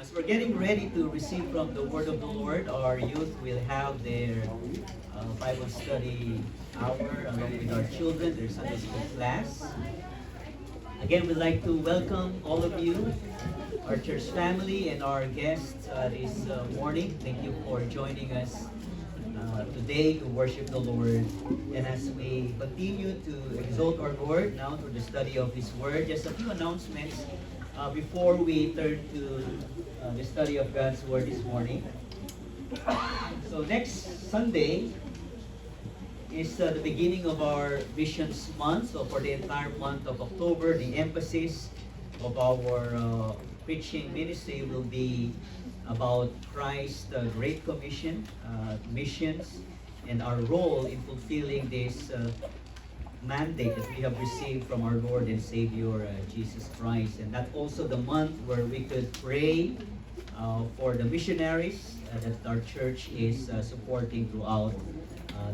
As we're getting ready to receive from the Word of the Lord, our youth will have their Bible study hour along with our children, their Sunday school class. Again, we'd like to welcome all of you, our church family, and our guests this morning. Thank you for joining us today to worship the Lord. And as we continue to exalt our Lord now through the study of His Word, just a few announcements before we turn to the study of God's Word this morning. So next Sunday is the beginning of our Missions Month. So for the entire month of October, the emphasis of our preaching ministry will be about Christ's Great Commission, missions, and our role in fulfilling this mandate that we have received from our Lord and Savior Jesus Christ. And that's also the month where we could pray for the missionaries that our church is supporting throughout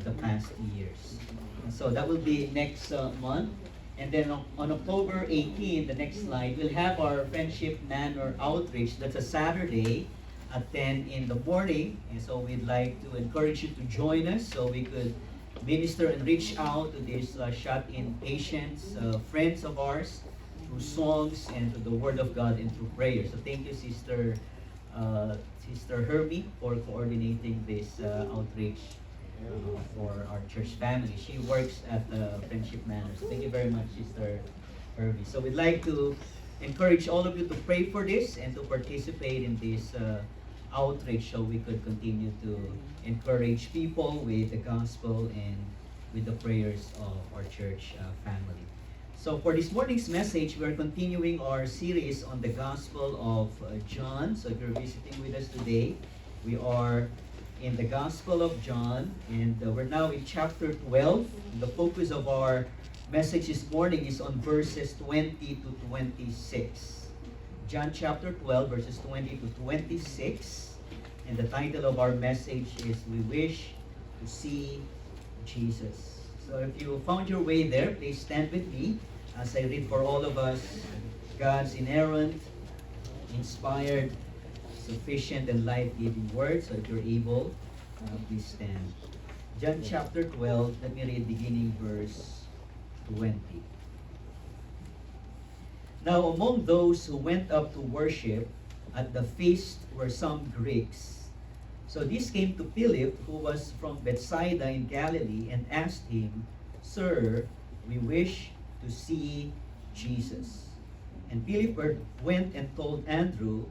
the past years. And so that will be next month. And then on October 18, the next slide, we'll have our Friendship Manor Outreach. That's a Saturday at 10 in the morning. And so we'd like to encourage you to join us so we could minister and reach out to these shut-in patients, friends of ours, through songs and through the Word of God and through prayer. So thank you, Sister Herbie, for coordinating this outreach for our church family. She works at the Friendship Manor. So thank you very much, Sister Herbie. So we'd like to encourage all of you to pray for this and to participate in this outreach so we could continue to encourage people with the gospel and with the prayers of our church family. So for this morning's message, we're continuing our series on the Gospel of John. So if you're visiting with us today, we are in the Gospel of John, and we're now in chapter 12. The focus of our message this morning is on verses 20 to 26. John chapter 12, verses 20 to 26. And the title of our message is We Wish to See Jesus. So if you found your way there, please stand with me as I read for all of us God's inerrant, inspired, sufficient, and life-giving word. So if you're able, please stand. John chapter 12, let me read beginning verse 20. Now among those who went up to worship at the feast were some Greeks. So this came to Philip, who was from Bethsaida in Galilee, and asked him, Sir, we wish to see Jesus. And Philip went and told Andrew.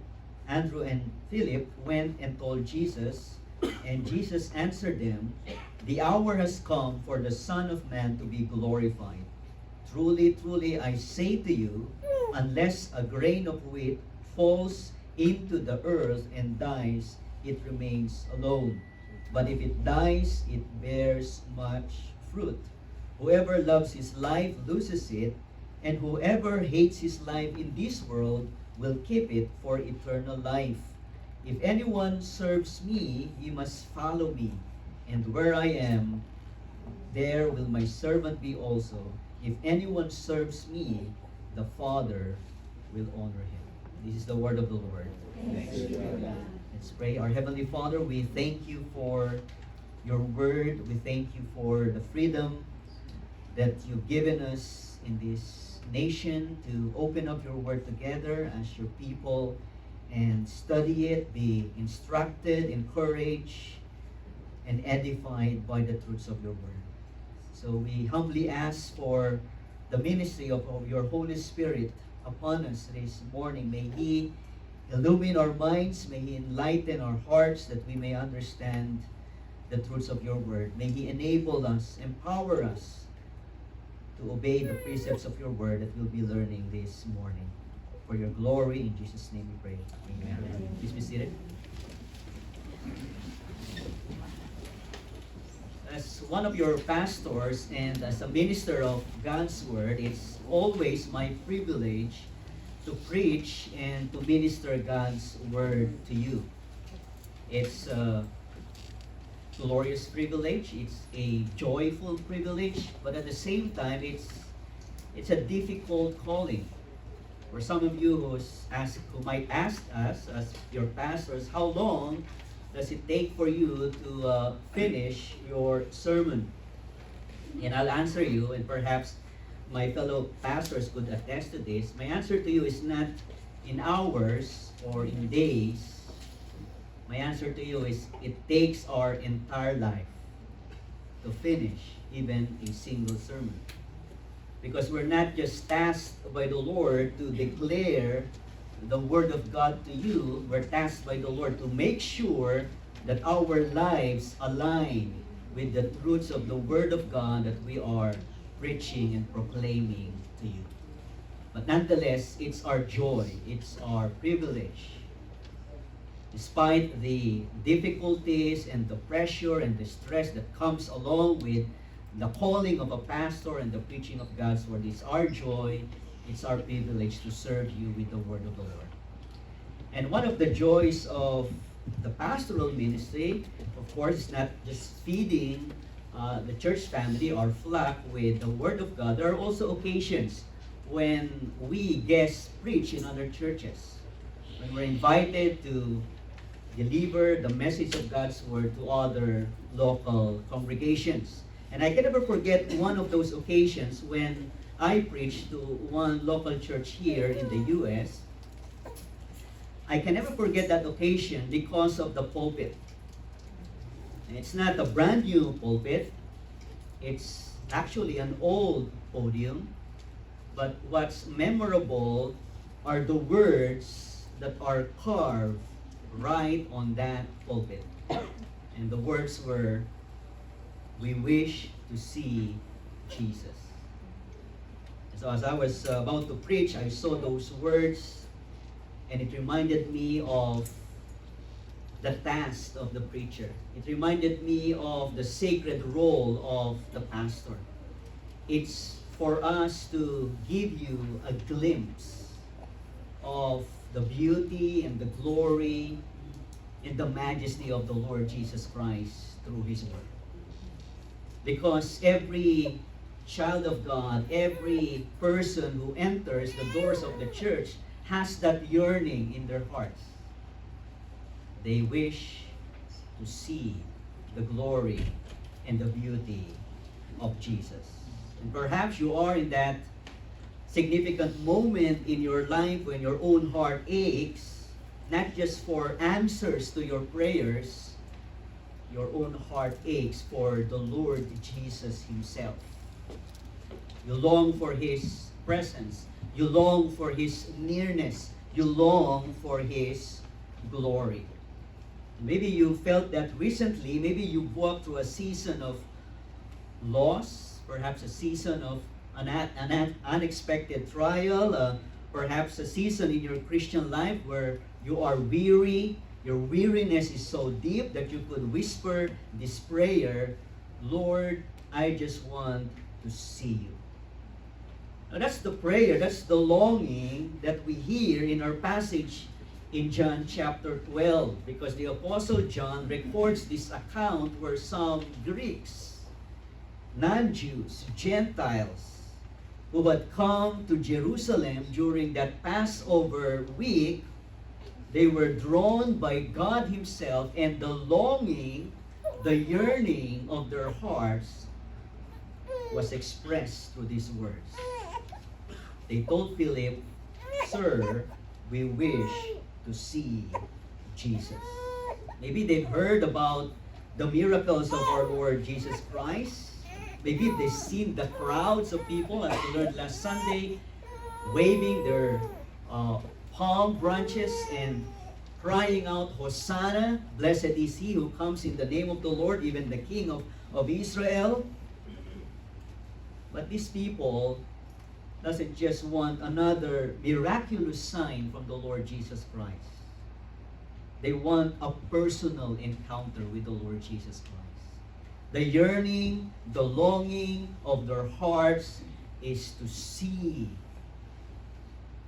Andrew and Philip went and told Jesus, and Jesus answered them, The hour has come for the Son of Man to be glorified. Truly, truly, I say to you, unless a grain of wheat falls into the earth and dies, it remains alone. But if it dies, it bears much fruit. Whoever loves his life loses it, and whoever hates his life in this world will keep it for eternal life. If anyone serves me, he must follow me, and where I am, there will my servant be also. If anyone serves me, the Father will honor him. This is the word of the Lord. Thanks be to God. Let's pray. Our Heavenly Father, we thank you for your word. We thank you for the freedom that you've given us in this nation to open up your word together as your people and study it, be instructed, encouraged, and edified by the truths of your word. So we humbly ask for the ministry of your Holy Spirit upon us this morning. May He illumine our minds, may He enlighten our hearts that we may understand the truths of your word. May He enable us, empower us to obey the precepts of your word that we'll be learning this morning. For your glory, in Jesus' name we pray. Amen. Please be seated. As one of your pastors and as a minister of God's word, it's always my privilege to preach and to minister God's word to you. It's a glorious privilege, it's a joyful privilege, but at the same time, it's a difficult calling. For some of you who might ask us as your pastors, how long does it take for you to finish your sermon? And I'll answer you, and perhaps my fellow pastors could attest to this. My answer to you is not in hours or in days. My answer to you is it takes our entire life to finish even a single sermon. Because we're not just tasked by the Lord to declare the Word of God to you, we're tasked by the Lord to make sure that our lives align with the truths of the Word of God that we are preaching and proclaiming to you. But nonetheless, it's our joy, it's our privilege. Despite the difficulties and the pressure and the stress that comes along with the calling of a pastor and the preaching of God's Word, it's our joy, it's our privilege to serve you with the Word of the Lord. And one of the joys of the pastoral ministry, of course, is not just feeding the church family or flock with the Word of God. There are also occasions when we guest preach in other churches, when we're invited to deliver the message of God's Word to other local congregations. And I can never forget one of those occasions when I preached to one local church here in the U.S. I can never forget that occasion because of the pulpit. And it's not a brand new pulpit. It's actually an old podium. But what's memorable are the words that are carved right on that pulpit. And the words were, "We wish to see Jesus." And so as I was about to preach, I saw those words, and it reminded me of the task of the preacher. It reminded me of the sacred role of the pastor. It's for us to give you a glimpse of the beauty and the glory and the majesty of the Lord Jesus Christ through His Word. Because every child of God, every person who enters the doors of the church has that yearning in their hearts. They wish to see the glory and the beauty of Jesus. And perhaps you are in that significant moment in your life when your own heart aches, not just for answers to your prayers, your own heart aches for the Lord Jesus Himself. You long for His presence. You long for His nearness. You long for His glory. Maybe you felt that recently. Maybe you walked through a season of loss, perhaps a season of an unexpected trial, perhaps a season in your Christian life where you are weary. Your weariness is so deep that you could whisper this prayer, "Lord, I just want to see you." Now that's the prayer, that's the longing that we hear in our passage in John chapter 12, because the Apostle John records this account where some Greeks, non-Jews, Gentiles, who had come to Jerusalem during that Passover week, they were drawn by God Himself, and the longing, the yearning of their hearts was expressed through these words. They told Philip, "Sir, we wish to see Jesus." Maybe they've heard about the miracles of our Lord Jesus Christ. Maybe they've seen the crowds of people, as we learned last Sunday, waving their palm branches and crying out, "Hosanna, blessed is He who comes in the name of the Lord, even the King of Israel." But these people doesn't just want another miraculous sign from the Lord Jesus Christ. They want a personal encounter with the Lord Jesus Christ. The yearning, the longing of their hearts is to see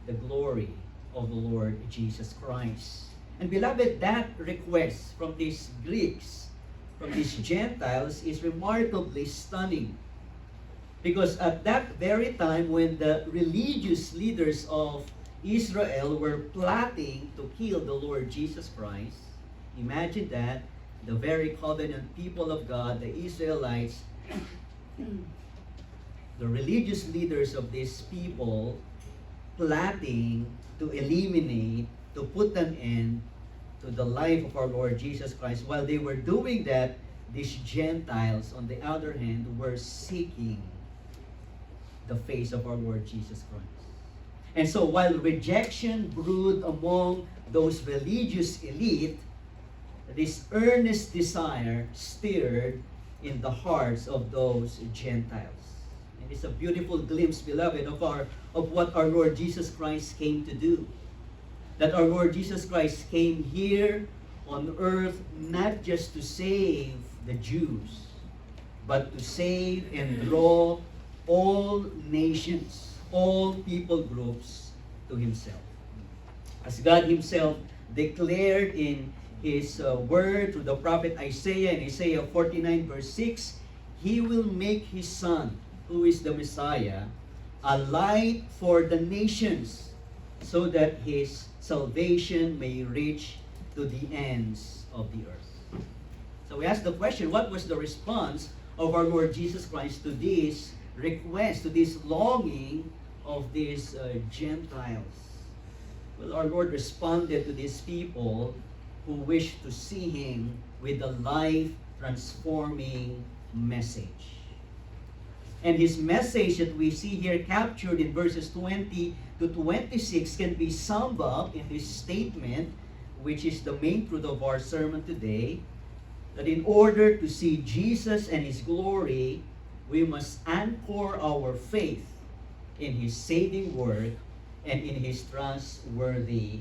the glory of the Lord Jesus Christ. And beloved, that request from these Greeks, from these Gentiles, is remarkably stunning. Because at that very time when the religious leaders of Israel were plotting to kill the Lord Jesus Christ. Imagine that, the very covenant people of God, the Israelites, the religious leaders of these people, plotting to eliminate, to put an end to the life of our Lord Jesus Christ. While they were doing that, these Gentiles, on the other hand, were seeking the face of our Lord Jesus Christ. And so while rejection brewed among those religious elite, this earnest desire stirred in the hearts of those Gentiles. And it's a beautiful glimpse, beloved, of what our Lord Jesus Christ came to do. That our Lord Jesus Christ came here on earth not just to save the Jews, but to save and draw all nations, all people groups to Himself. As God Himself declared in His word through the prophet Isaiah, in Isaiah 49 verse 6, He will make His Son, who is the Messiah, a light for the nations, so that His salvation may reach to the ends of the earth. So we ask the question, what was the response of our Lord Jesus Christ to this request, to this longing of these Gentiles? Well, our Lord responded to these people who wished to see Him with a life-transforming message. And His message that we see here captured in verses 20 to 26 can be summed up in this statement, which is the main truth of our sermon today, that in order to see Jesus and His glory, we must anchor our faith in His saving work and in His trustworthy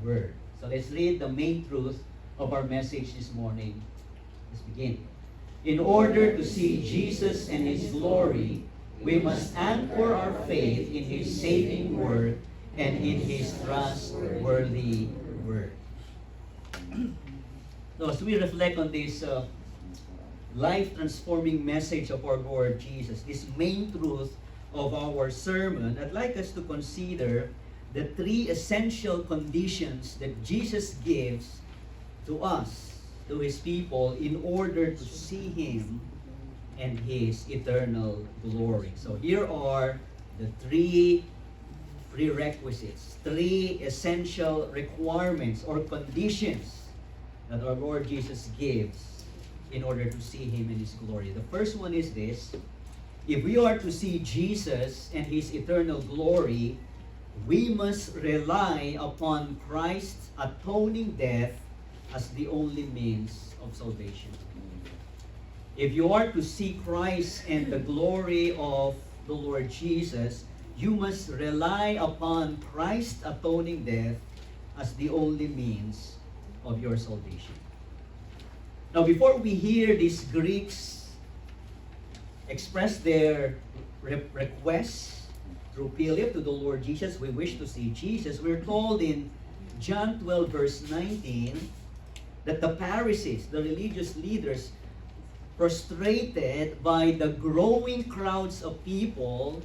word. So let's read the main truth of our message this morning. Let's begin. In order to see Jesus and His glory, we must anchor our faith in His saving work and in His trustworthy word. So as we reflect on this life-transforming message of our Lord Jesus, this main truth of our sermon, I'd like us to consider the three essential conditions that Jesus gives to us, to His people, in order to see Him and His eternal glory. So here are the three prerequisites, three essential requirements or conditions that our Lord Jesus gives in order to see Him in His glory. The first one is this: if we are to see Jesus and His eternal glory, we must rely upon Christ's atoning death as the only means of salvation. If you are to see Christ and the glory of the Lord Jesus, you must rely upon Christ's atoning death as the only means of your salvation. Now, before we hear these Greeks express their requests through Philip to the Lord Jesus, we wish to see Jesus, we're told in John 12 verse 19 that the Pharisees, the religious leaders, frustrated by the growing crowds of people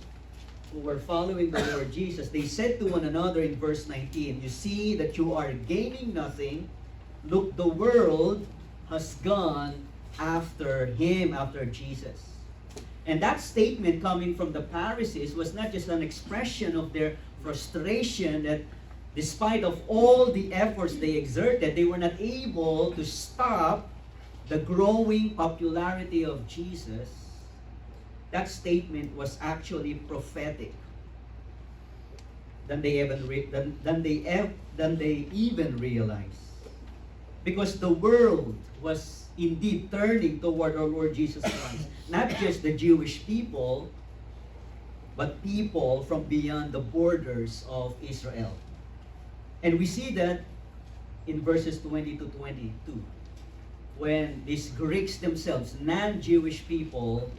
who were following the Lord Jesus, they said to one another in verse 19, "You see that you are gaining nothing. Look, the world has gone after Him, after Jesus." And that statement coming from the Pharisees was not just an expression of their frustration that despite of all the efforts they exerted, they were not able to stop the growing popularity of Jesus. That statement was actually prophetic than they even realized. Because the world was indeed turning toward our Lord Jesus Christ. Not just the Jewish people, but people from beyond the borders of Israel. And we see that in verses 20 to 22. When these Greeks themselves, non-Jewish people,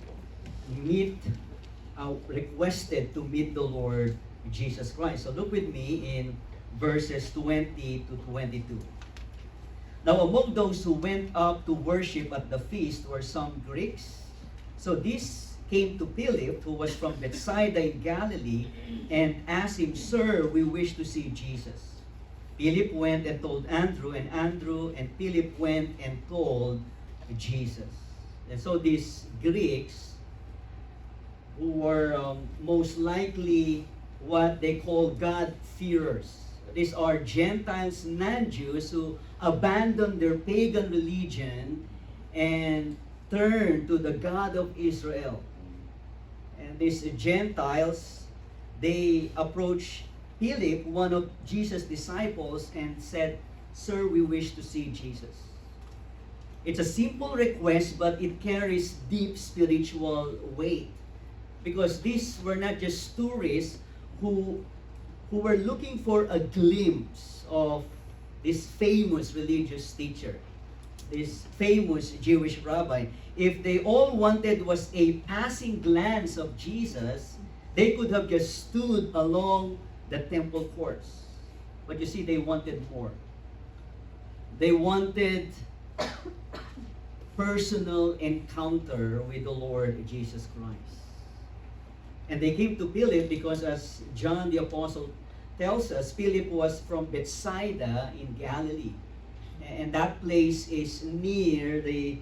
requested to meet the Lord Jesus Christ. So look with me in verses 20 to 22. Now among those who went up to worship at the feast were some Greeks. So these came to Philip, who was from Bethsaida in Galilee, and asked him, "Sir, we wish to see Jesus." Philip went and told Andrew, and Andrew and Philip went and told Jesus. And so these Greeks, who were most likely what they call God-fearers. These are Gentiles, non-Jews, who abandoned their pagan religion and turned to the God of Israel. And these Gentiles, they approached Philip, one of Jesus' disciples, and said, "Sir, we wish to see Jesus." It's a simple request, but it carries deep spiritual weight. Because these were not just tourists who were looking for a glimpse of this famous religious teacher, this famous Jewish rabbi. If they all wanted was a passing glance of Jesus, they could have just stood along the temple courts. But you see, they wanted more. They wanted personal encounter with the Lord Jesus Christ. And they came to Philip because, as John the Apostle tells us, Philip was from Bethsaida in Galilee. And that place is near the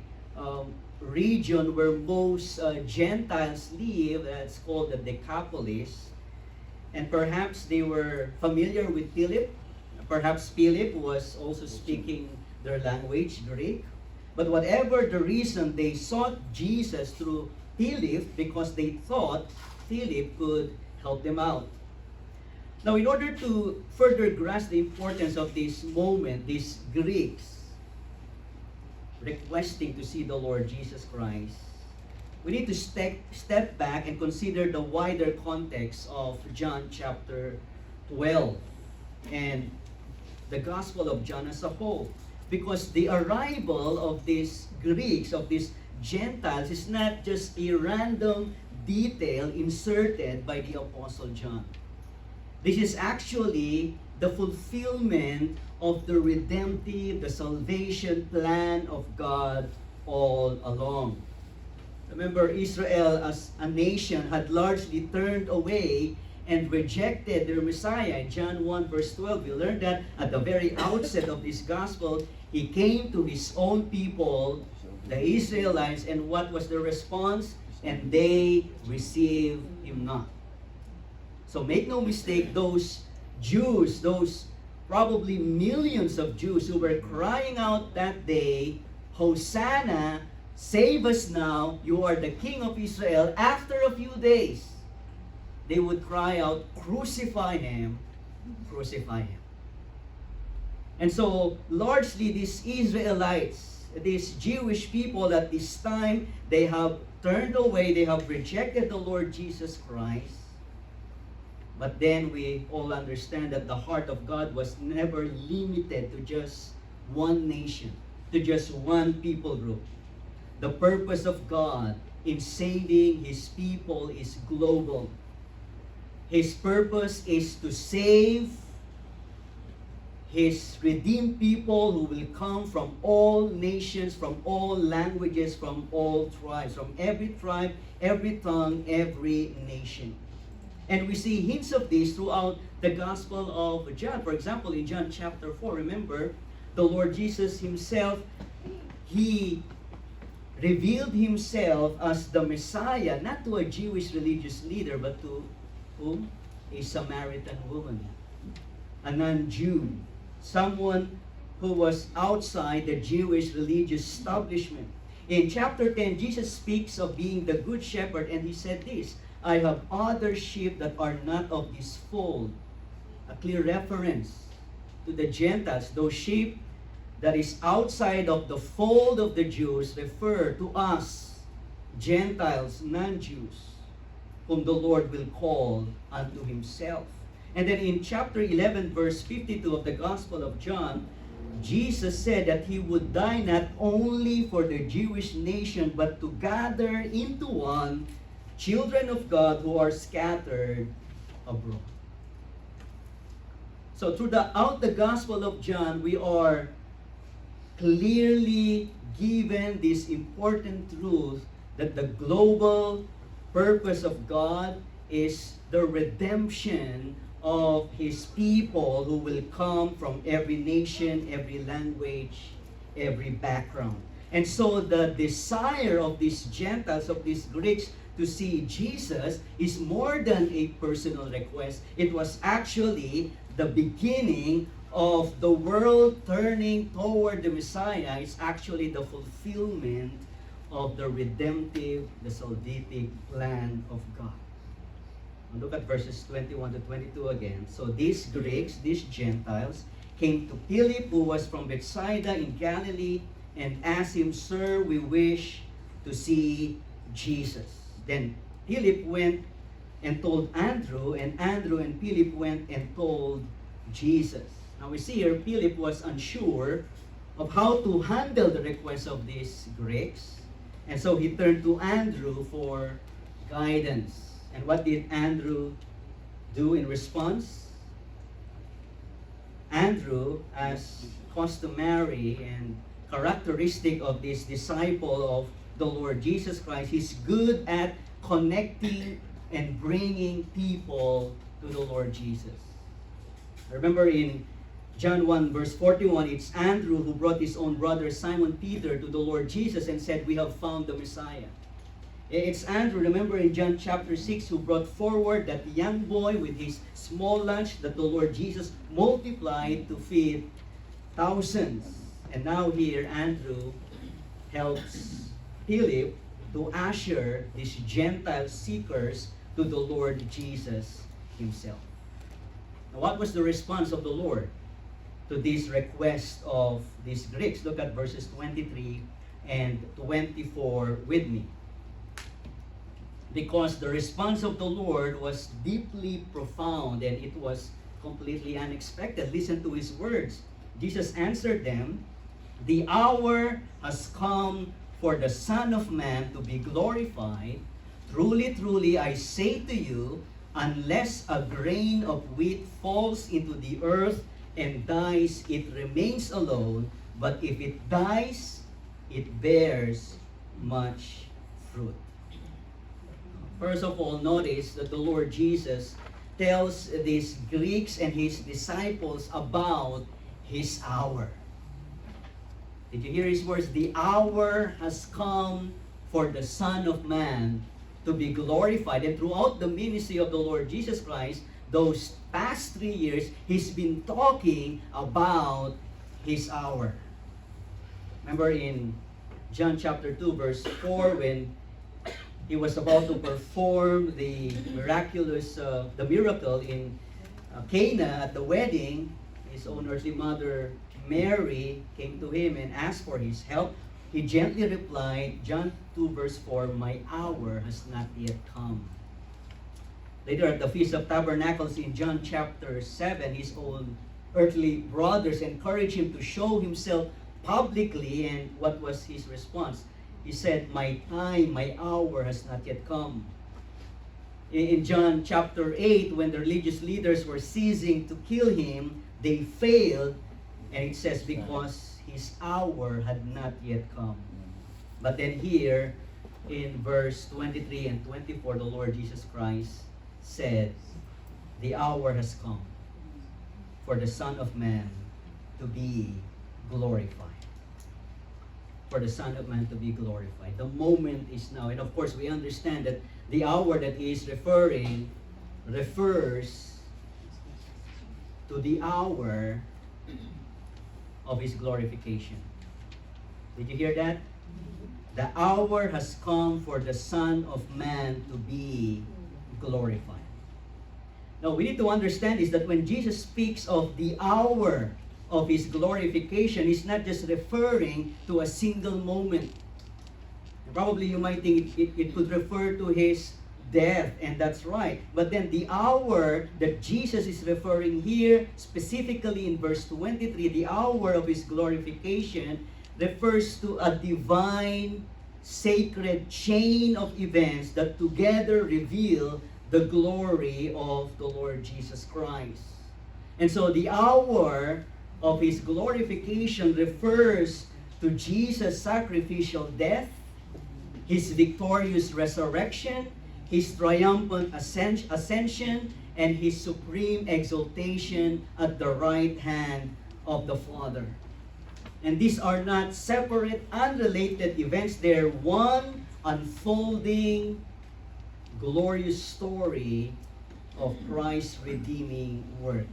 region where most Gentiles live. It's called the Decapolis. And perhaps they were familiar with Philip. Perhaps Philip was also speaking their language, Greek. But whatever the reason, they sought Jesus through Philip because they thought Philip could help them out. Now, in order to further grasp the importance of this moment, these Greeks requesting to see the Lord Jesus Christ, we need to step back and consider the wider context of John chapter 12 and the Gospel of John as a whole. Because the arrival of these Greeks, of these Gentiles, is not just a random detail inserted by the Apostle John. This is actually the fulfillment of the redemptive, the salvation plan of God all along. Remember, Israel as a nation had largely turned away and rejected their Messiah. In John 1 verse 12, we learned that at the very outset of this gospel, He came to His own people, the Israelites, and what was the response? And they received Him not. So make no mistake, those Jews, those probably millions of Jews who were crying out that day, "Hosanna, save us now, you are the King of Israel," after a few days, they would cry out, "Crucify Him, crucify Him." And so, largely these Israelites, these Jewish people at this time, they have turned away, they have rejected the Lord Jesus Christ. But then we all understand that the heart of God was never limited to just one nation, to just one people group. The purpose of God in saving His people is global. His purpose is to save His redeemed people who will come from all nations, from all languages, from all tribes, from every tribe, every tongue, every nation. And we see hints of this throughout the Gospel of John. For example, in John chapter 4, remember, the Lord Jesus Himself, He revealed Himself as the Messiah, not to a Jewish religious leader, but to whom? A Samaritan woman, a non-Jew, someone who was outside the Jewish religious establishment. In chapter 10, Jesus speaks of being the good shepherd, and He said this, "I have other sheep that are not of this fold." A clear reference to the Gentiles. Those sheep that is outside of the fold of the Jews refer to us, Gentiles, non-Jews, whom the Lord will call unto Himself. And then in chapter 11, verse 52 of the Gospel of John, Jesus said that He would die not only for the Jewish nation, but to gather into one children of God who are scattered abroad. So throughout the Gospel of John, we are clearly given this important truth that the global purpose of God is the redemption of His people who will come from every nation, every language, every background. And so the desire of these Gentiles, of these Greeks, to see Jesus is more than a personal request. It was actually the beginning of the world turning toward the Messiah. It's actually the fulfillment of the redemptive, the salvific plan of God. Look at verses 21 to 22 again. So these Greeks, these Gentiles, came to Philip, who was from Bethsaida in Galilee, and asked him, "Sir, we wish to see Jesus." Then Philip went and told Andrew, and Andrew and Philip went and told Jesus. Now we see here, Philip was unsure of how to handle the request of these Greeks. And so he turned to Andrew for guidance. And what did Andrew do in response? Andrew, as customary and characteristic of this disciple of the Lord Jesus Christ, he's good at connecting and bringing people to the Lord Jesus. Remember in John 1 verse 41, it's Andrew who brought his own brother Simon Peter to the Lord Jesus and said, "We have found the Messiah." It's Andrew, remember in John chapter 6, who brought forward that young boy with his small lunch that the Lord Jesus multiplied to feed thousands. And now here, Andrew helps Philip to usher these Gentile seekers to the Lord Jesus Himself. Now, what was the response of the Lord to this request of these Greeks? Look at verses 23 and 24 with me. Because the response of the Lord was deeply profound and it was completely unexpected. Listen to His words. Jesus answered them, "The hour has come for the Son of Man to be glorified. Truly, truly, I say to you, unless a grain of wheat falls into the earth and dies, it remains alone. But if it dies, it bears much fruit." First of all, notice that the Lord Jesus tells these Greeks and His disciples about His hour. Did you hear His words? The hour has come for the Son of Man to be glorified. And throughout the ministry of the Lord Jesus Christ, those past 3 years, He's been talking about His hour. Remember in John chapter 2 verse 4, when He was about to perform the miracle in Cana at the wedding, His own earthly mother Mary came to Him and asked for His help. He gently replied, John 2 verse 4, "My hour has not yet come." Later at the Feast of Tabernacles in John chapter 7, His own earthly brothers encouraged Him to show Himself publicly, and what was His response? He said, "My time, my hour has not yet come." In John chapter 8, when the religious leaders were seizing to kill Him, they failed, and it says, because His hour had not yet come. But then here, in verse 23 and 24, the Lord Jesus Christ said, "The hour has come for the Son of Man to be glorified." For the Son of Man to be glorified. The moment is now. And of course, we understand that the hour that He is referring refers to the hour of His glorification. Did you hear that? The hour has come for the Son of Man to be glorified. Now, we need to understand is that when Jesus speaks of the hour of His glorification, He's not just referring to a single moment. Probably you might think it could refer to His death, and that's right. But then the hour that Jesus is referring here, specifically in verse 23, the hour of His glorification refers to a divine, sacred chain of events that together reveal the glory of the Lord Jesus Christ. And so the hour of His glorification refers to Jesus' sacrificial death, His victorious resurrection, His triumphant ascension, and His supreme exaltation at the right hand of the Father. And these are not separate, unrelated events. They're one unfolding, glorious story of Christ's redeeming work.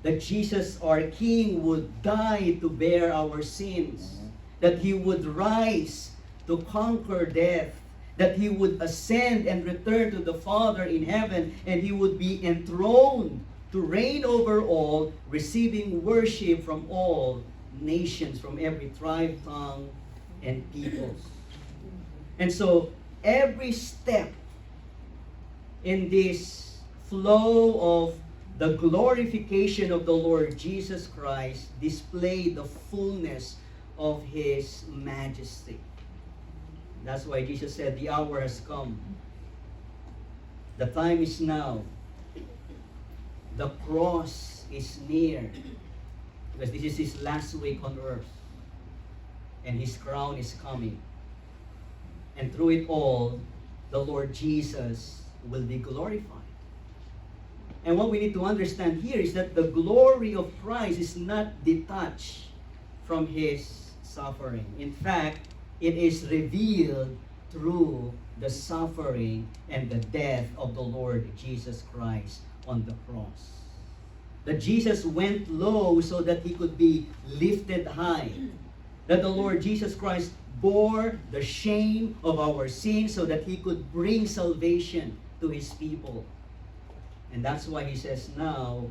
That Jesus, our King, would die to bear our sins. That He would rise to conquer death. That He would ascend and return to the Father in heaven. And He would be enthroned to reign over all, receiving worship from all nations, from every tribe, tongue, and peoples. And so, every step in this flow of the glorification of the Lord Jesus Christ display the fullness of His majesty. That's why Jesus said, the hour has come. The time is now. The cross is near. Because this is His last week on earth. And His crown is coming. And through it all, the Lord Jesus will be glorified. And what we need to understand here is that the glory of Christ is not detached from His suffering. In fact, it is revealed through the suffering and the death of the Lord Jesus Christ on the cross. That Jesus went low so that He could be lifted high. That the Lord Jesus Christ bore the shame of our sins so that He could bring salvation to His people. And that's why He says now,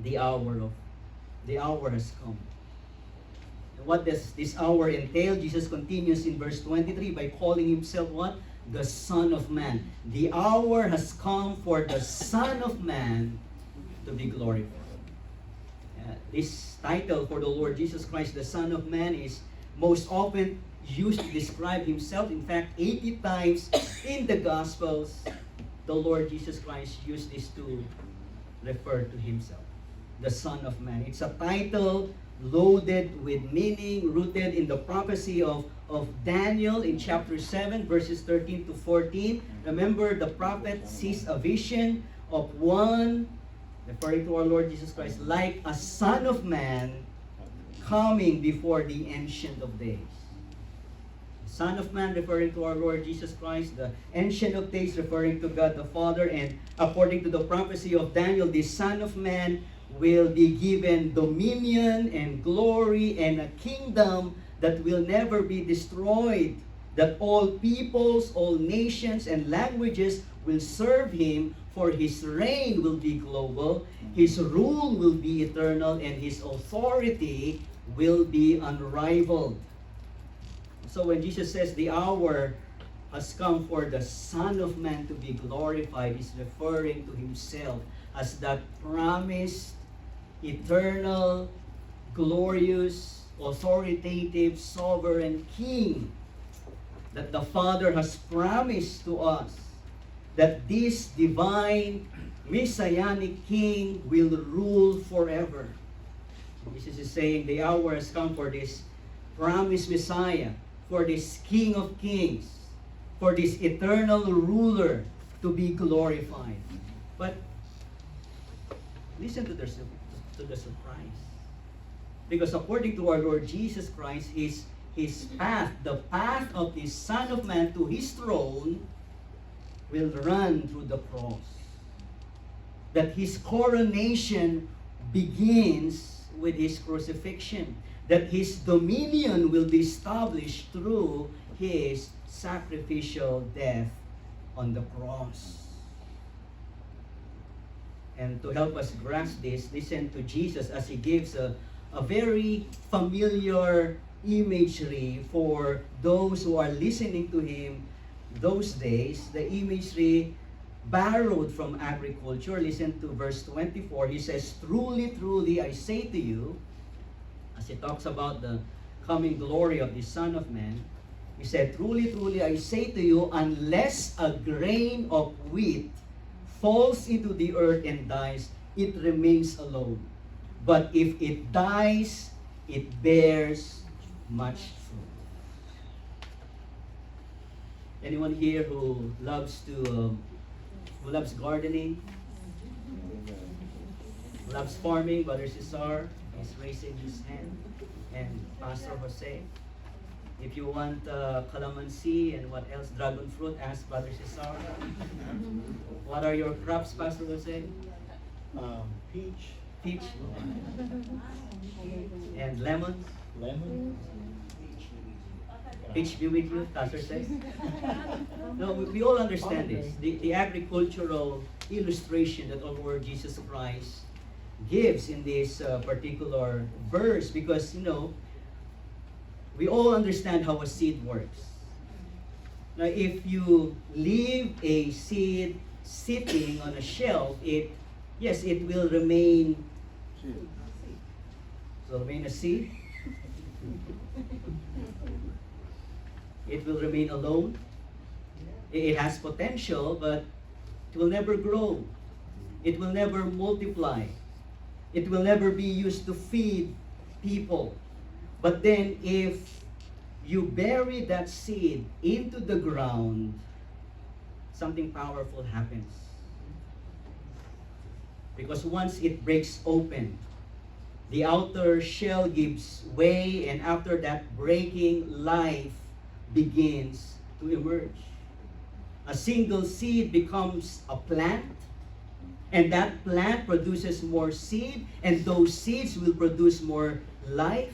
the hour has come. And what does this hour entail? Jesus continues in verse 23 by calling Himself what? The Son of Man. The hour has come for the Son of Man to be glorified. This title for the Lord Jesus Christ, the Son of Man, is most often used to describe Himself. In fact, 80 times in the Gospels, the Lord Jesus Christ used this to refer to Himself, the Son of Man. It's a title loaded with meaning, rooted in the prophecy of Daniel in chapter 7, verses 13 to 14. Remember, the prophet sees a vision of one, referring to our Lord Jesus Christ, like a Son of Man coming before the Ancient of Days. Son of Man referring to our Lord Jesus Christ, the Ancient of Days referring to God the Father, and according to the prophecy of Daniel, this Son of Man will be given dominion and glory and a kingdom that will never be destroyed, that all peoples, all nations, and languages will serve Him, for His reign will be global, His rule will be eternal, and His authority will be unrivaled. So when Jesus says the hour has come for the Son of Man to be glorified, He's referring to Himself as that promised, eternal, glorious, authoritative, sovereign King that the Father has promised to us, that this divine Messianic King will rule forever. Jesus is saying the hour has come for this promised Messiah, for this King of Kings, for this eternal ruler to be glorified. But listen to the surprise. Because according to our Lord Jesus Christ, His path, the path of the Son of Man to His throne, will run through the cross. That His coronation begins with His crucifixion. That His dominion will be established through His sacrificial death on the cross. And to help us grasp this, listen to Jesus as He gives a very familiar imagery for those who are listening to Him those days. The imagery borrowed from agriculture. Listen to verse 24. He says, "Truly, truly, I say to you," as He talks about the coming glory of the Son of Man, He said, "Truly, truly, I say to you, unless a grain of wheat falls into the earth and dies, it remains alone. But if it dies, it bears much fruit." Anyone here who loves who loves gardening, who loves farming? Brother Cesar is raising his hand, and Pastor Jose. If you want calamansi and what else, dragon fruit, ask Brother Cesar. What are your crops, Pastor Jose? Peach, Peach and lemon. lemon. Peach be with you, Pastor says. No, we all understand this. The agricultural illustration that our Lord Jesus Christ gives in this particular verse, because we all understand how a seed works. Now, if you leave a seed sitting on a shelf, it will remain. It will remain a seed. It will remain alone. It has potential, but it will never grow. It will never multiply. It will never be used to feed people. But then if you bury that seed into the ground, something powerful happens. Because once it breaks open, the outer shell gives way, and after that breaking, life begins to emerge. A single seed becomes a plant, and that plant produces more seed, and those seeds will produce more life.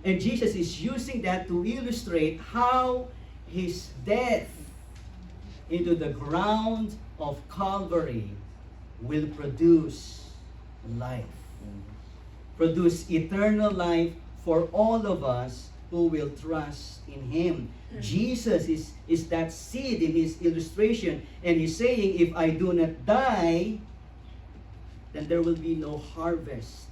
And Jesus is using that to illustrate how his death into the ground of Calvary will produce life. Produce eternal life for all of us who will trust in him. Jesus is that seed in his illustration, and he's saying, if I do not die, then there will be no harvest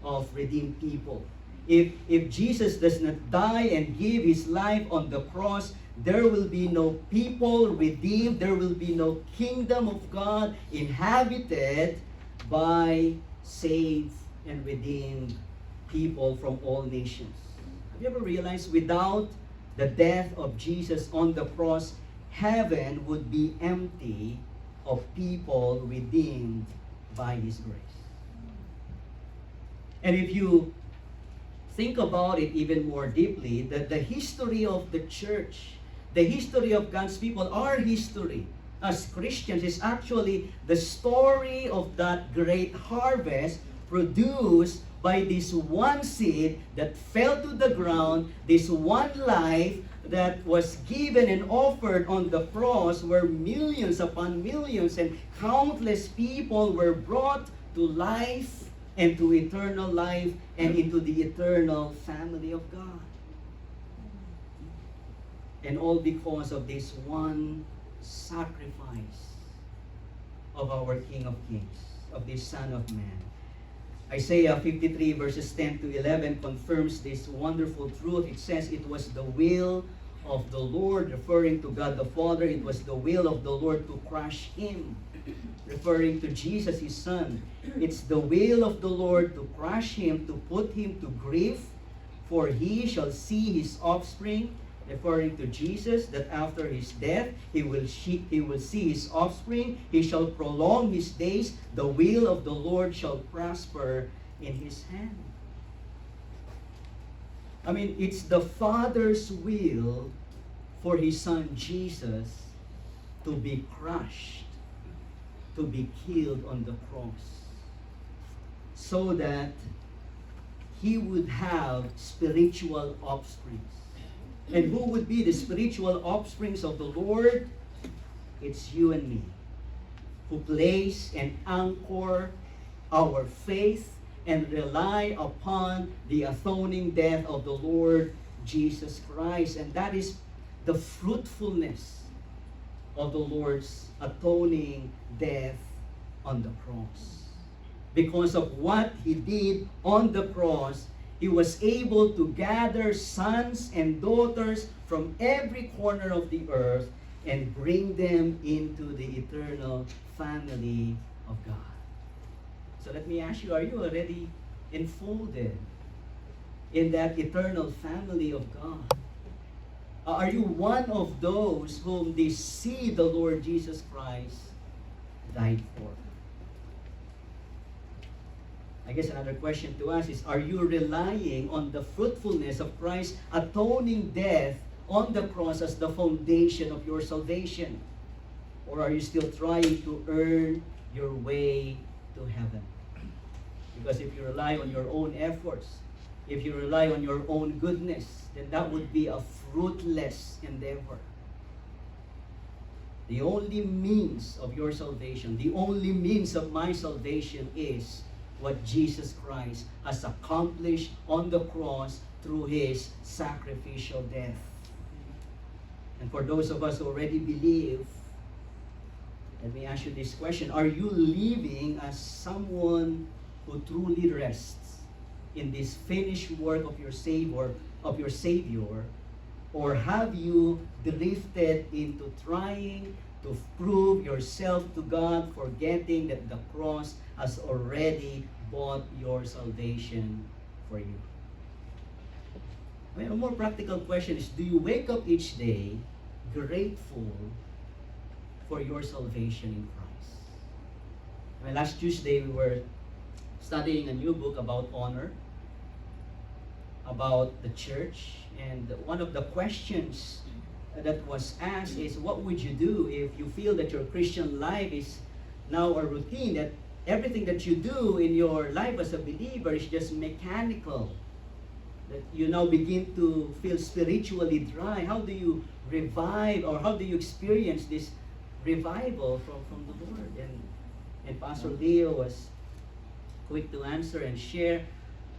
of redeemed people. If Jesus does not die and give his life on the cross, there will be no people redeemed. There will be no kingdom of God inhabited by saved and redeemed people from all nations. Have you ever realized, without the death of Jesus on the cross, heaven would be empty of people redeemed by his grace? And if you think about it even more deeply, that the history of the church, the history of God's people, our history as Christians is actually the story of that great harvest produced by this one seed that fell to the ground, this one life that was given and offered on the cross, where millions upon millions and countless people were brought to life and to eternal life and into the eternal family of God. And all because of this one sacrifice of our King of Kings, of this Son of Man. Isaiah 53 verses 10 to 11 confirms this wonderful truth. It says it was the will of the Lord, referring to God the Father. It was the will of the Lord to crush him, referring to Jesus, his Son. It's the will of the Lord to crush him, to put him to grief, for he shall see his offspring, referring to Jesus, that after his death he will see his offspring. He shall prolong his days. The will of the Lord shall prosper in his hand. I mean, it's the Father's will for his Son Jesus to be crushed, to be killed on the cross, so that he would have spiritual offspring. And who would be the spiritual offsprings of the Lord? It's you and me, who place and anchor our faith and rely upon the atoning death of the Lord Jesus Christ. And that is the fruitfulness of the Lord's atoning death on the cross. Because of what he did on the cross, he was able to gather sons and daughters from every corner of the earth and bring them into the eternal family of God. So let me ask you, are you already enfolded in that eternal family of God? Are you one of those whom they see the Lord Jesus Christ died for? I guess another question to ask is, are you relying on the fruitfulness of Christ's atoning death on the cross as the foundation of your salvation? Or are you still trying to earn your way to heaven? Because if you rely on your own efforts, if you rely on your own goodness, then that would be a fruitless endeavor. The only means of your salvation, the only means of my salvation is what Jesus Christ has accomplished on the cross through His sacrificial death. And for those of us who already believe, let me ask you this question. Are you living as someone who truly rests in this finished work of your Savior, or have you drifted into trying to prove yourself to God, forgetting that the cross has already bought your salvation for you? I mean, a more practical question is, do you wake up each day grateful for your salvation in Christ? I mean, last Tuesday we were studying a new book about honor, about the church, and one of the questions that was asked is, what would you do if you feel that your Christian life is now a routine, that everything that you do in your life as a believer is just mechanical, that you now begin to feel spiritually dry? How do you revive, or how do you experience this revival from the Lord? And Pastor Leo was quick to answer and share.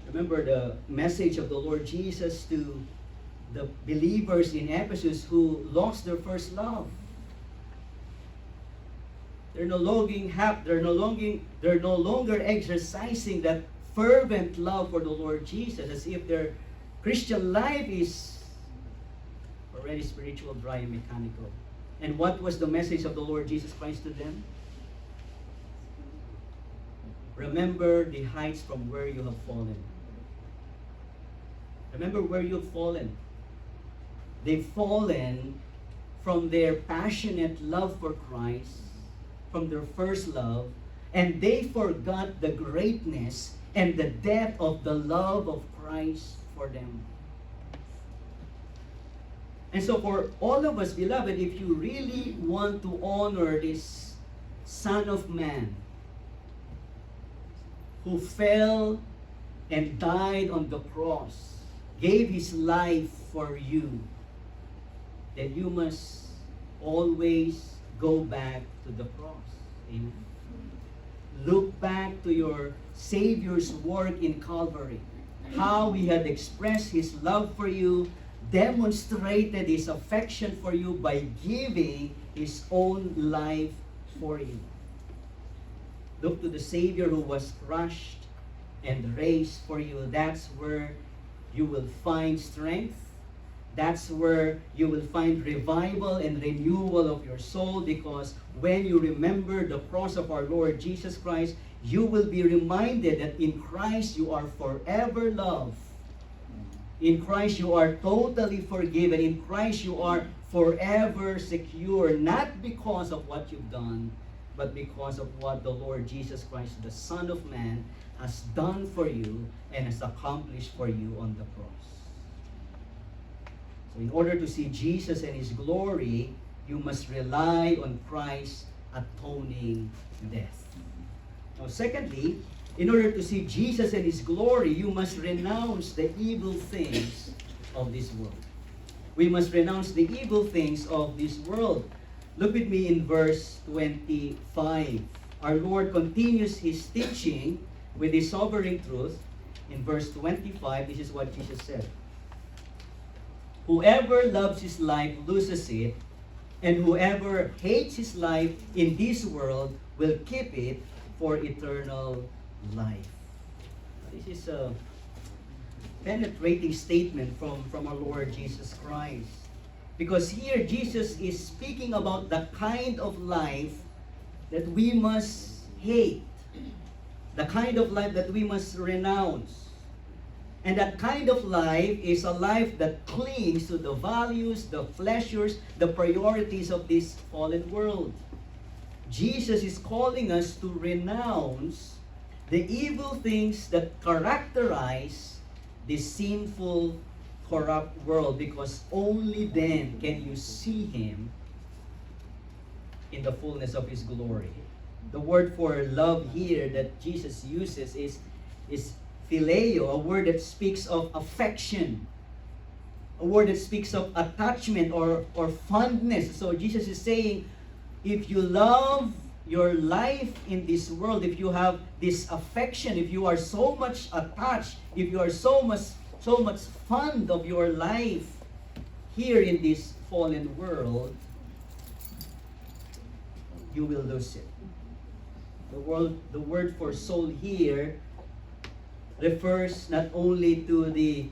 Remember the message of the Lord Jesus to the believers in Ephesus who lost their first love. They're no longer exercising that fervent love for the Lord Jesus, as if their Christian life is already spiritual, dry, and mechanical. And what was the message of the Lord Jesus Christ to them? Remember the heights from where you have fallen. Remember where you've fallen. They've fallen from their passionate love for Christ, from their first love, and they forgot the greatness and the depth of the love of Christ for them. And so for all of us, beloved, if you really want to honor this Son of Man who fell and died on the cross, gave His life for you, then you must always go back to the cross. Amen. Look back to your Savior's work in Calvary. How He had expressed His love for you, demonstrated His affection for you by giving His own life for you. Look to the Savior who was crushed and raised for you. That's where you will find strength. That's where you will find revival and renewal of your soul, because when you remember the cross of our Lord Jesus Christ, you will be reminded that in Christ you are forever loved. In Christ you are totally forgiven. In Christ you are forever secure, not because of what you've done, but because of what the Lord Jesus Christ, the Son of Man, has done for you and has accomplished for you on the cross. So in order to see Jesus and His glory, you must rely on Christ's atoning death. Now, secondly, in order to see Jesus and His glory, you must renounce the evil things of this world. We must renounce the evil things of this world. Look with me in verse 25. Our Lord continues His teaching with His sobering truth. In verse 25, this is what Jesus said. Whoever loves his life loses it, and whoever hates his life in this world will keep it for eternal life. This is a penetrating statement from our Lord Jesus Christ. Because here Jesus is speaking about the kind of life that we must hate, the kind of life that we must renounce. And that kind of life is a life that clings to the values, the pleasures, the priorities of this fallen world. Jesus is calling us to renounce the evil things that characterize this sinful, corrupt world, because only then can you see Him in the fullness of His glory. The word for love here that Jesus uses is phileo, a word that speaks of affection, a word that speaks of attachment or fondness. So Jesus is saying, if you love your life in this world, if you have this affection, if you are so much attached, if you are so much fond of your life here in this fallen world, you will lose it. The word for soul here refers not only to the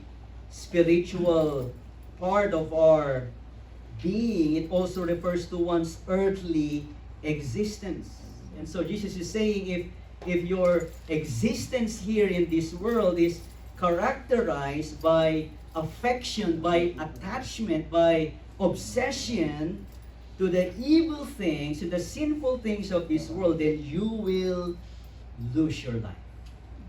spiritual part of our being, it also refers to one's earthly existence. And so Jesus is saying, if your existence here in this world is characterized by affection, by attachment, by obsession to the evil things, to the sinful things of this world, then you will lose your life.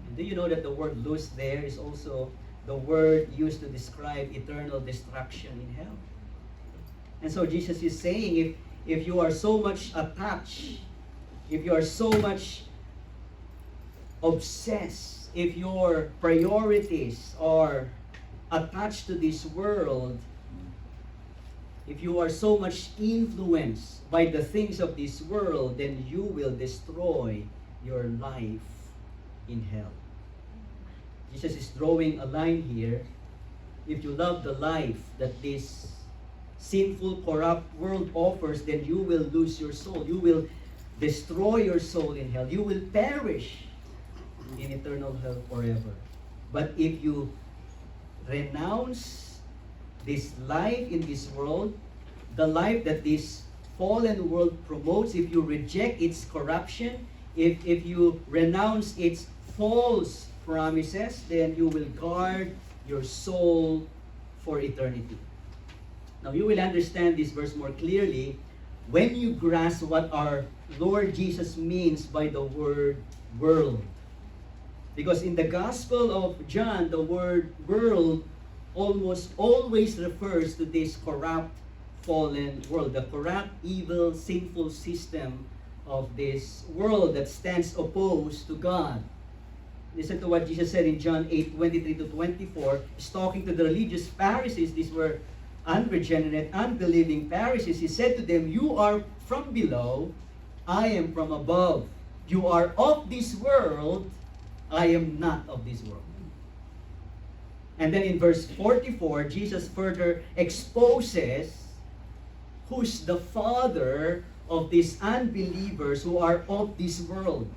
And do you know that the word lose there is also the word used to describe eternal destruction in hell? And so Jesus is saying, if you are so much attached, if you are so much obsessed, if your priorities are attached to this world, if you are so much influenced by the things of this world, then you will destroy your life in hell. Jesus is drawing a line here. If you love the life that this sinful, corrupt world offers, then you will lose your soul. You will destroy your soul in hell. You will perish in eternal hell forever. But if you renounce this life in this world, the life that this fallen world promotes, if you reject its corruption, if you renounce its false promises, then you will guard your soul for eternity. Now you will understand this verse more clearly when you grasp what our Lord Jesus means by the word world. Because in the Gospel of John, the word world almost always refers to this corrupt, fallen world, the corrupt, evil, sinful system of this world that stands opposed to God. Listen to what Jesus said in John 8:23-24. He's talking to the religious Pharisees. These were unregenerate, unbelieving Pharisees. He said to them, "You are from below, I am from above. You are of this world, I am not of this world." And then in verse 44, Jesus further exposes who's the father of these unbelievers who are of this world,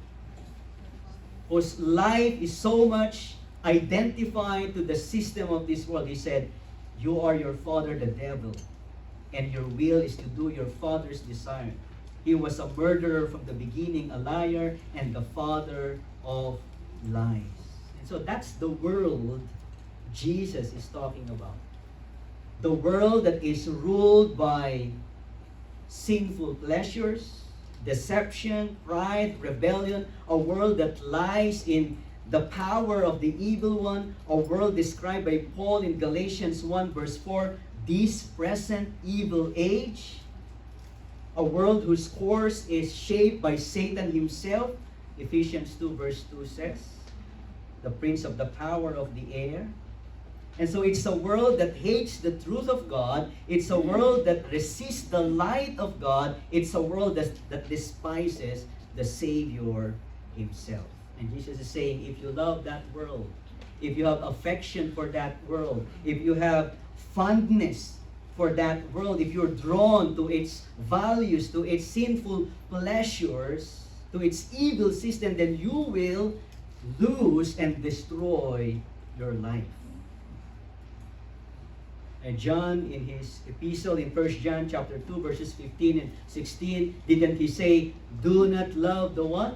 whose life is so much identified to the system of this world. He said, "You are your father, the devil, and your will is to do your father's desire. He was a murderer from the beginning, a liar, and the father of lies." And so that's the world Jesus is talking about. The world that is ruled by sinful pleasures, deception, pride, rebellion, a world that lies in the power of the evil one, a world described by Paul in Galatians 1 verse 4, this present evil age, a world whose course is shaped by Satan himself, Ephesians 2 verse 2 says, the prince of the power of the air. And so it's a world that hates the truth of God. It's a world that resists the light of God. It's a world that despises the Savior himself. And Jesus is saying, if you love that world, if you have affection for that world, if you have fondness for that world, if you're drawn to its values, to its sinful pleasures, to its evil system, then you will lose and destroy your life. And John, in his epistle in 1 John chapter 2, verses 15 and 16, didn't he say, do not love the what?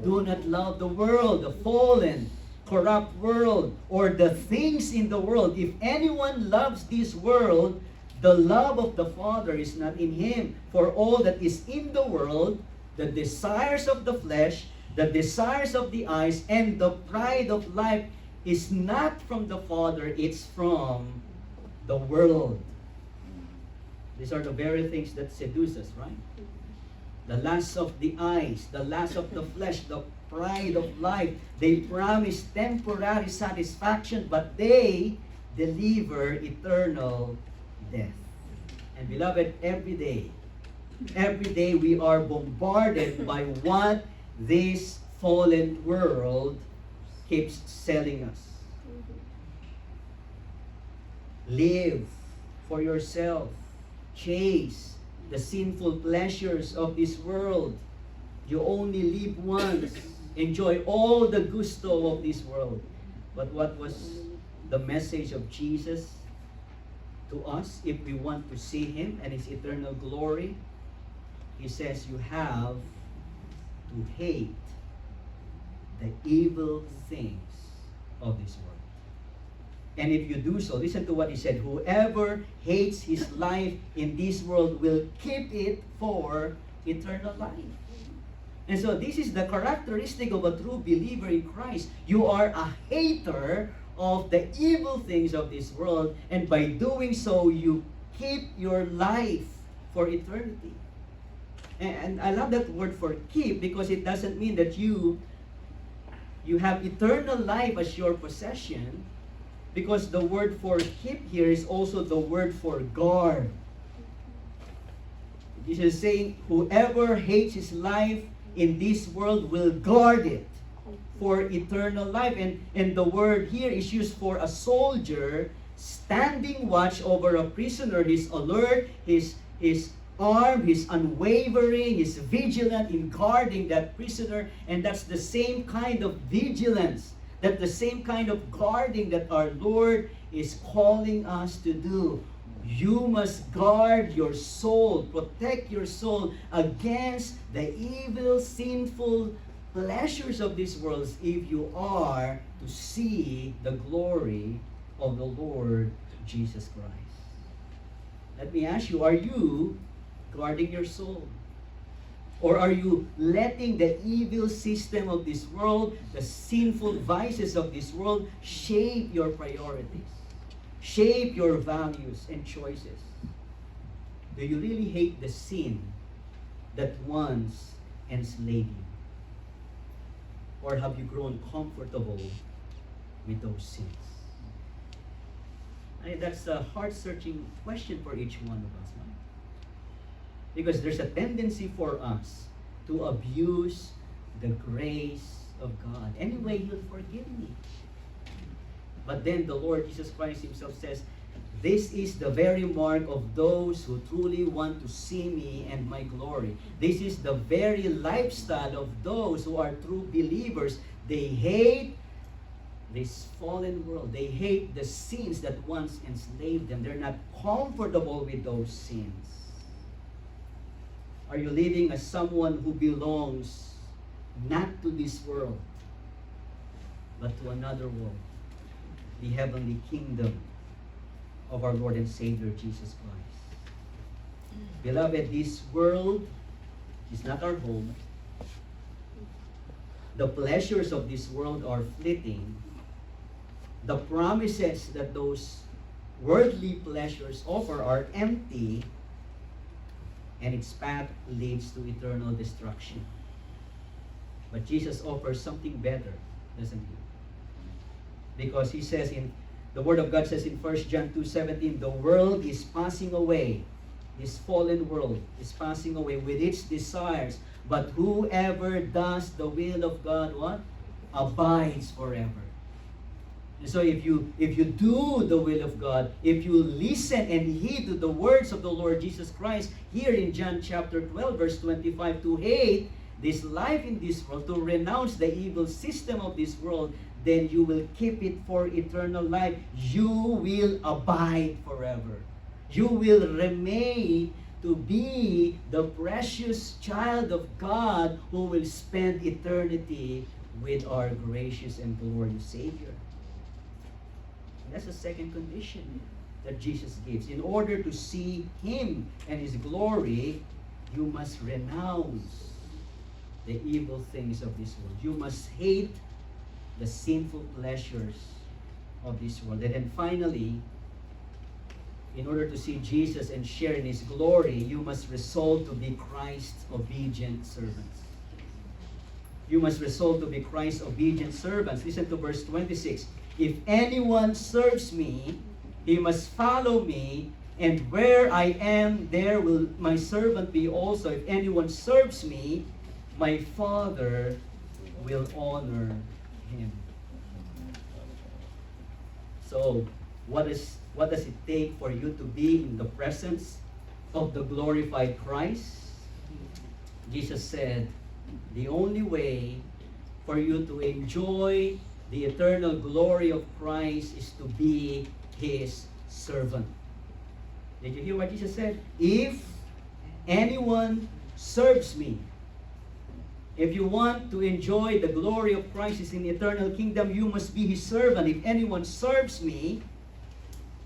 Do not love the world, the fallen, corrupt world or the things in the world. If anyone loves this world, the love of the Father is not in him. For all that is in the world, the desires of the flesh, the desires of the eyes, and the pride of life is not from the Father, it's from the world. These are the very things that seduce us, right? The lust of the eyes, the lust of the flesh, the pride of life. They promise temporary satisfaction, but they deliver eternal death. And beloved, every day we are bombarded by what this fallen world keeps selling us. Live for yourself. Chase the sinful pleasures of this world. You only live once. Enjoy all the gusto of this world. But what was the message of Jesus to us if we want to see Him and His eternal glory? He says you have to hate the evil things of this world. And if you do so, listen to what He said, whoever hates his life in this world will keep it for eternal life. And so this is the characteristic of a true believer in Christ. You are a hater of the evil things of this world, and by doing so, you keep your life for eternity. And I love that word for keep, because it doesn't mean that you have eternal life as your possession, because the word for keep here is also the word for guard. This is saying, whoever hates his life in this world will guard it for eternal life. And the word here is used for a soldier standing watch over a prisoner. He's alert, he's armed, he's unwavering, he's vigilant in guarding that prisoner. And that's the same kind of vigilance, that's the same kind of guarding that our Lord is calling us to do. You must guard your soul, protect your soul against the evil, sinful pleasures of this world if you are to see the glory of the Lord Jesus Christ. Let me ask you, are you guarding your soul? Or are you letting the evil system of this world, the sinful vices of this world, shape your priorities? Shape your values and choices? Do you really hate the sin that once enslaved you? Or have you grown comfortable with those sins? I mean, that's a heart-searching question for each one of us, right? Because there's a tendency for us to abuse the grace of God. Anyway, He'll forgive me. But then the Lord Jesus Christ Himself says, this is the very mark of those who truly want to see me and my glory. This is the very lifestyle of those who are true believers. They hate this fallen world. They hate the sins that once enslaved them. They're not comfortable with those sins. Are you living as someone who belongs not to this world, but to another world? The heavenly kingdom of our Lord and Savior Jesus Christ. Beloved, this world is not our home. The pleasures of this world are fleeting. The promises that those worldly pleasures offer are empty, and its path leads to eternal destruction. But Jesus offers something better, doesn't He? Because He says in the Word of God says in 1 John 2:17, the world is passing away. This fallen world is passing away with its desires. But whoever does the will of God, what? Abides forever. And so if you do the will of God, if you listen and heed to the words of the Lord Jesus Christ here in John chapter 12, verse 25, to hate this life in this world, to renounce the evil system of this world, then you will keep it for eternal life. You will abide forever. You will remain to be the precious child of God who will spend eternity with our gracious and glorious Savior. And that's the second condition that Jesus gives. In order to see Him and His glory, you must renounce the evil things of this world. You must hate the sinful pleasures of this world. And then finally, in order to see Jesus and share in His glory, you must resolve to be Christ's obedient servants. You must resolve to be Christ's obedient servants. Listen to verse 26. If anyone serves me, he must follow me, and where I am, there will my servant be also. If anyone serves me, my Father will honor him. So, what does it take for you to be in the presence of the glorified Christ? Jesus said, the only way for you to enjoy the eternal glory of Christ is to be His servant. Did you hear what Jesus said? If anyone serves me, if you want to enjoy the glory of Christ in the eternal kingdom, you must be His servant. If anyone serves me,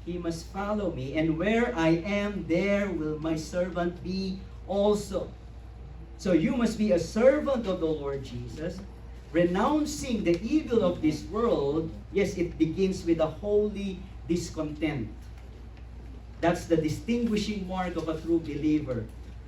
he must follow me. And where I am, there will my servant be also. So you must be a servant of the Lord Jesus, renouncing the evil of this world. Yes, it begins with a holy discontent. That's the distinguishing mark of a true believer.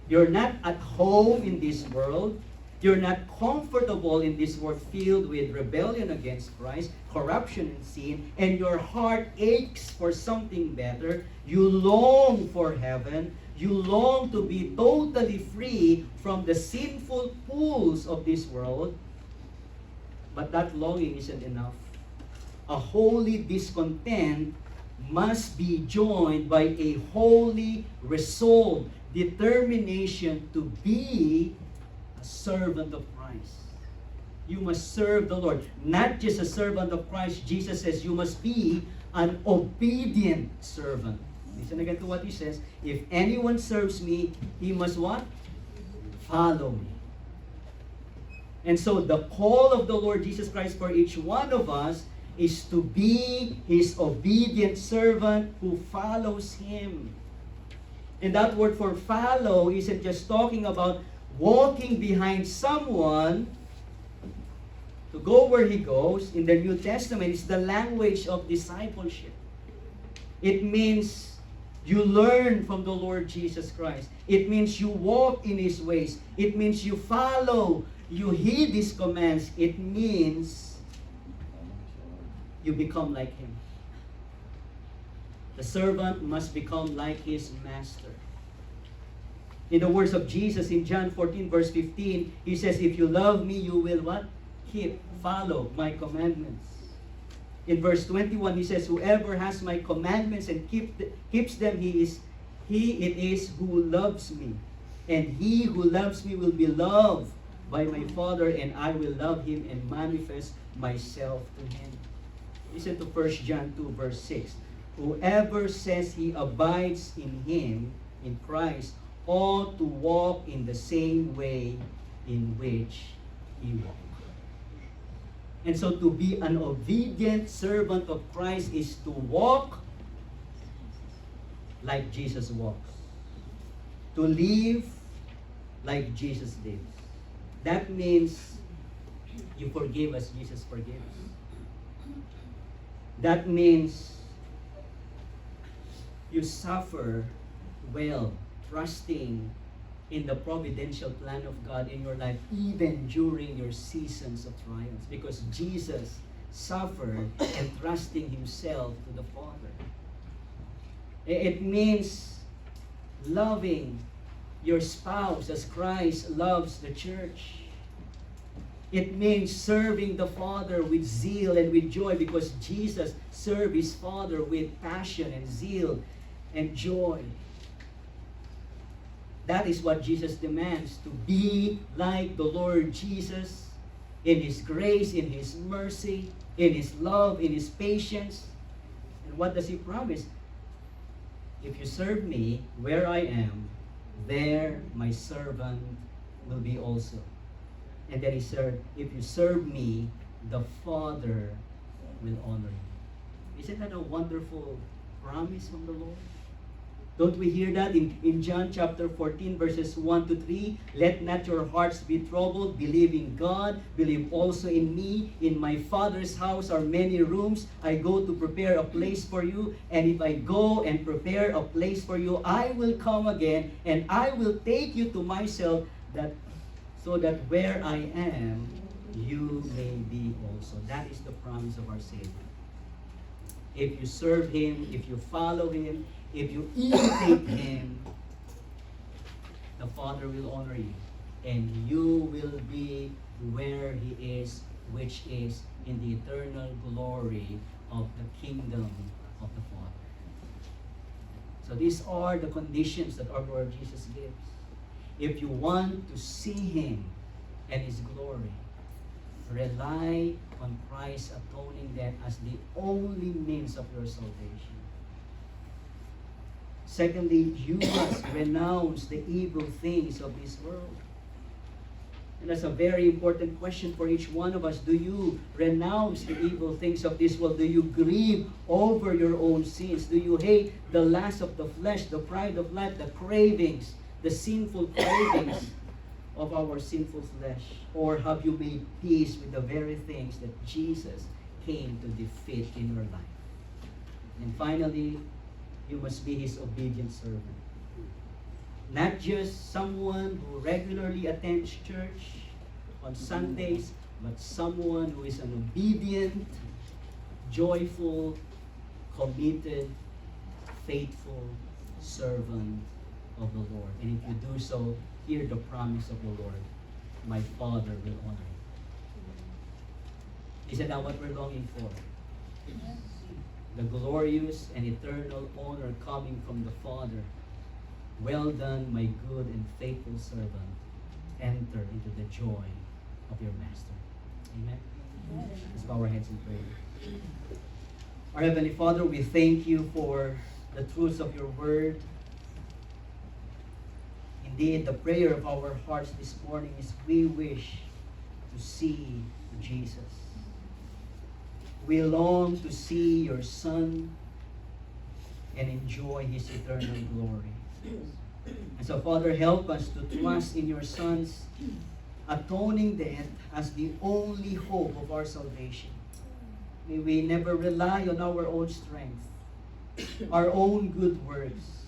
You're not at home in this world. You're not comfortable in this world filled with rebellion against Christ, corruption and sin, and your heart aches for something better. You long for heaven. You long to be totally free from the sinful pulls of this world. But that longing isn't enough. A holy discontent must be joined by a holy resolve, determination to be a servant of Christ. You must serve the Lord. Not just a servant of Christ. Jesus says you must be an obedient servant. Listen again to what He says. If anyone serves me, he must what? Follow me. And so the call of the Lord Jesus Christ for each one of us is to be His obedient servant who follows Him. And that word for follow isn't just talking about walking behind someone to go where he goes. In the New Testament, it's the language of discipleship. It means you learn from the Lord Jesus Christ. It means you walk in His ways. It means you follow, you heed His commands. It means you become like Him. The servant must become like his master. In the words of Jesus in John 14 verse 15, He says, if you love me, you will what? Follow my commandments. In verse 21, He says, whoever has my commandments and keeps them, it is who loves me. And he who loves me will be loved by my Father, and I will love him and manifest myself to him. Listen to 1 John 2 verse 6. Whoever says he abides in Him, in Christ, ought to walk in the same way in which He walked. And so to be an obedient servant of Christ is to walk like Jesus walks. To live like Jesus lives. That means you forgive as Jesus forgives. That means you suffer well, trusting in the providential plan of God in your life, even during your seasons of trials, because Jesus suffered entrusting Himself to the Father. It means loving your spouse as Christ loves the church. It means serving the Father with zeal and with joy, because Jesus served His Father with passion and zeal and joy. That is what Jesus demands, to be like the Lord Jesus in His grace, in His mercy, in His love, in His patience. And what does He promise? If you serve me where I am, there my servant will be also. And then he said, if you serve me, the Father will honor you. Isn't that a wonderful promise from the Lord? Don't we hear that in John chapter 14 verses 1 to 3? Let not your hearts be troubled. Believe in God. Believe also in me. In my Father's house are many rooms. I go to prepare a place for you. And if I go and prepare a place for you, I will come again and I will take you to myself, that so that where I am, you may be also. That is the promise of our Savior. If you serve Him, if you follow Him, if you imitate Him, the Father will honor you. And you will be where He is, which is in the eternal glory of the kingdom of the Father. So these are the conditions that our Lord Jesus gives. If you want to see Him and His glory, rely on Christ's atoning death as the only means of your salvation. Secondly, you must renounce the evil things of this world. And that's a very important question for each one of us. Do you renounce the evil things of this world? Do you grieve over your own sins? Do you hate the lust of the flesh, the pride of life, the cravings, the sinful cravings of our sinful flesh? Or have you made peace with the very things that Jesus came to defeat in your life? And finally, you must be His obedient servant. Not just someone who regularly attends church on Sundays, but someone who is an obedient, joyful, committed, faithful servant of the Lord. And if you do so, hear the promise of the Lord: my Father will honor you. Isn't that what we're longing for? The glorious and eternal honor coming from the Father. Well done, my good and faithful servant. Enter into the joy of your Master. Amen. Let's bow our heads in prayer. Our Heavenly Father, we thank you for the truths of your word. Indeed, the prayer of our hearts this morning is we wish to see Jesus. We long to see your Son and enjoy His eternal glory. And so, Father, help us to trust in your Son's atoning death as the only hope of our salvation. May we never rely on our own strength, our own good works.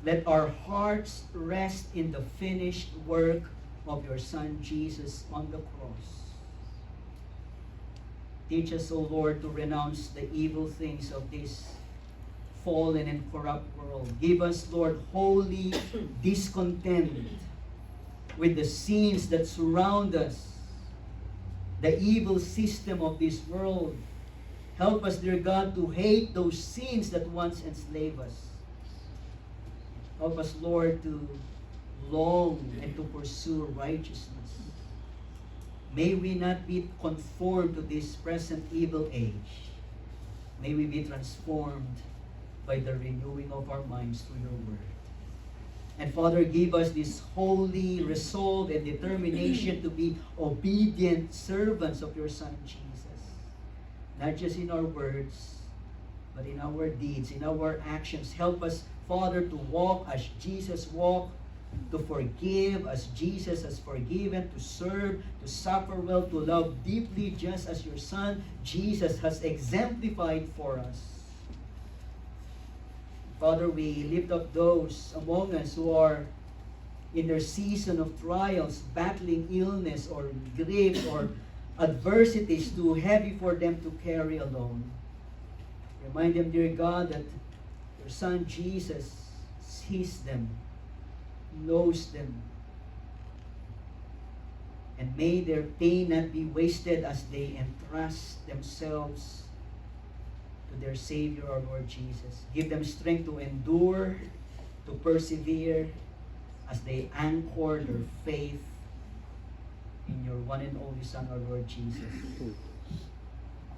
Let our hearts rest in the finished work of your Son Jesus on the cross. Teach us, O Lord, to renounce the evil things of this fallen and corrupt world. Give us, Lord, holy discontent with the sins that surround us, the evil system of this world. Help us, dear God, to hate those sins that once enslaved us. Help us, Lord, to long and to pursue righteousness. May we not be conformed to this present evil age. May we be transformed by the renewing of our minds through your word. And Father, give us this holy resolve and determination to be obedient servants of your Son Jesus. Not just in our words, but in our deeds, in our actions. Help us, Father, to walk as Jesus walked, to forgive as Jesus has forgiven, to serve, to suffer well, to love deeply, just as your Son Jesus has exemplified for us. Father, we lift up those among us who are in their season of trials, battling illness or grief or adversities too heavy for them to carry alone. Remind them, dear God, that your Son Jesus sees them, knows them. And may their pain not be wasted as they entrust themselves to their Savior, our Lord Jesus. Give them strength to endure, to persevere, as they anchor their faith in your one and only Son, our Lord Jesus.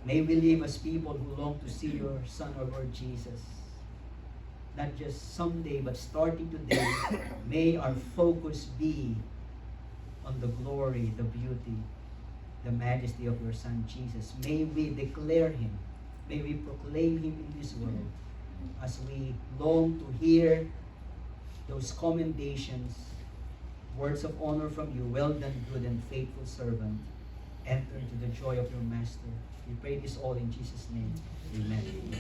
May we live as people who long to see your Son, our Lord Jesus. Not just someday, but starting today, may our focus be on the glory, the beauty, the majesty of your Son Jesus. May we declare Him. May we proclaim Him in this world as we long to hear those commendations, words of honor from you. Well done, good and faithful servant. Enter into the joy of your Master. We pray this all in Jesus' name. Amen.